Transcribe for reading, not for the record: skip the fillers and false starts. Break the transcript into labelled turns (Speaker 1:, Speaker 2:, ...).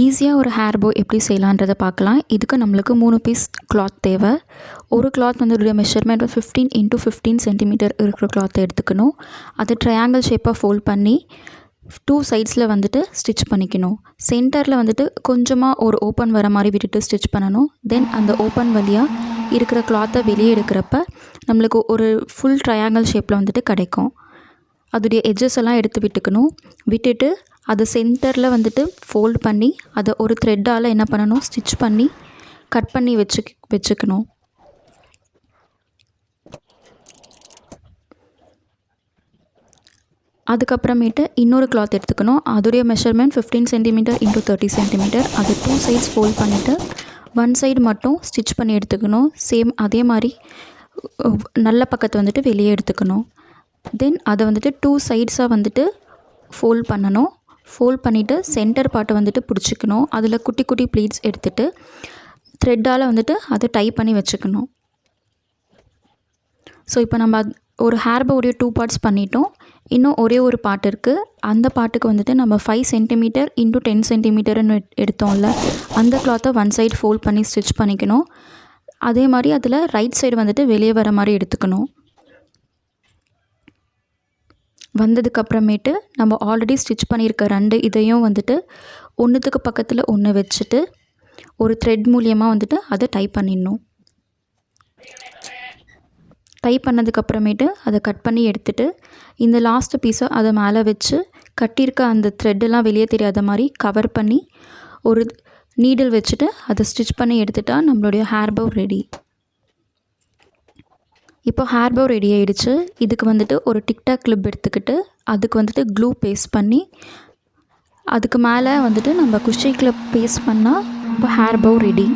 Speaker 1: ஈஸியாக ஒரு ஹேர் போ எப்படி செய்யலான்றதை பார்க்கலாம். இதுக்கு நம்மளுக்கு 3 பீஸ் கிளாத் தேவை. ஒரு கிளாத் வந்து இதோடைய மெஷர்மெண்ட் 15 x 15 சென்டிமீட்டர் இருக்கிற கிளாத்தை எடுத்துக்கணும். அதை ட்ரையாங்கிள் ஷேப்பாக ஃபோல்ட் பண்ணி 2 சைட்ஸில் வந்துட்டு ஸ்டிச் பண்ணிக்கணும். சென்டரில் வந்துட்டு கொஞ்சமாக ஒரு ஓப்பன் வர மாதிரி விட்டுட்டு ஸ்டிச் பண்ணணும். தென் அந்த ஓப்பன் வழியாக இருக்கிற கிளாத்தை வெளியே எடுக்கிறப்ப நம்மளுக்கு ஒரு ஃபுல் ட்ரையாங்கிள் ஷேப்பில் வந்துட்டு கிடைக்கும். அதோடைய எட்ஜஸ் எல்லாம் எடுத்து விட்டுட்டு அதை சென்டரில் வந்துட்டு ஃபோல்ட் பண்ணி அதை ஒரு த்ரெட்டால் என்ன பண்ணணும், ஸ்டிச் பண்ணி கட் பண்ணி வச்சுக்கணும். அதுக்கப்புறமேட்டு இன்னொரு கிளாத் எடுத்துக்கணும். அதோடைய மெஷர்மெண்ட் 15 சென்டிமீட்டர் x 30 சென்டிமீட்டர். அது 2 சைட்ஸ் ஃபோல்ட் பண்ணிவிட்டு 1 சைடு மட்டும் ஸ்டிச் பண்ணி எடுத்துக்கணும். சேம் அதே மாதிரி நல்ல பக்கத்தை வந்துட்டு வெளியே எடுத்துக்கணும். தென் அதை வந்துட்டு 2 சைட்ஸாக வந்துட்டு ஃபோல்ட் பண்ணணும். ஃபோல்ட் பண்ணிவிட்டு சென்டர் பார்ட்டை வந்துட்டு பிடிச்சிக்கணும். அதில் குட்டி குட்டி ப்ளீட்ஸ் எடுத்துகிட்டு த்ரெட்டால் வந்துட்டு அதை டை பண்ணி வச்சுக்கணும். ஸோ இப்போ நம்ம ஒரு ஹேர் பவுடைய 2 பார்ட்ஸ் பண்ணிட்டோம். இன்னும் ஒரே ஒரு பார்ட் இருக்குது. அந்த பார்ட்டுக்கு வந்துட்டு நம்ம 5 சென்டிமீட்டர் x 10 சென்டிமீட்டர்னு எடுத்தோம்ல, அந்த கிளாத்தை 1 சைடு ஃபோல்ட் பண்ணி ஸ்டிச் பண்ணிக்கணும். அதே மாதிரி அதில் ரைட் சைடு வந்துட்டு வெளியே வர மாதிரி எடுத்துக்கணும். வந்ததுக்கப்புறமேட்டு நம்ம ஆல்ரெடி ஸ்டிச் பண்ணியிருக்க 2 இதையும் வந்துட்டு ஒன்றுத்துக்கு பக்கத்தில் ஒன்று வச்சுட்டு ஒரு த்ரெட் மூலியமாக வந்துட்டு அதை டைப் பண்ணிடணும். டைப் பண்ணதுக்கப்புறமேட்டு அதை கட் பண்ணி எடுத்துகிட்டு இந்த லாஸ்ட் பீஸை அதை மேலே வச்சு கட்டியிருக்க அந்த த்ரெட்டெல்லாம் வெளியே தெரியாத மாதிரி கவர் பண்ணி ஒரு நீடில் வச்சுட்டு அதை ஸ்டிச் பண்ணி எடுத்துட்டா நம்மளுடைய ஹேர் பவ் ரெடி. இப்போ ஹேர் பவ் ரெடி ஆகிடுச்சு. இதுக்கு வந்துட்டு ஒரு டிக்டாக் கிளிப் எடுத்துக்கிட்டு அதுக்கு வந்துட்டு க்ளூ பேஸ்ட் பண்ணி அதுக்கு மேலே வந்துட்டு நம்ம குஷி கிளிப் பேஸ்ட் பண்ணால் இப்போ ஹேர் பவ் ரெடி.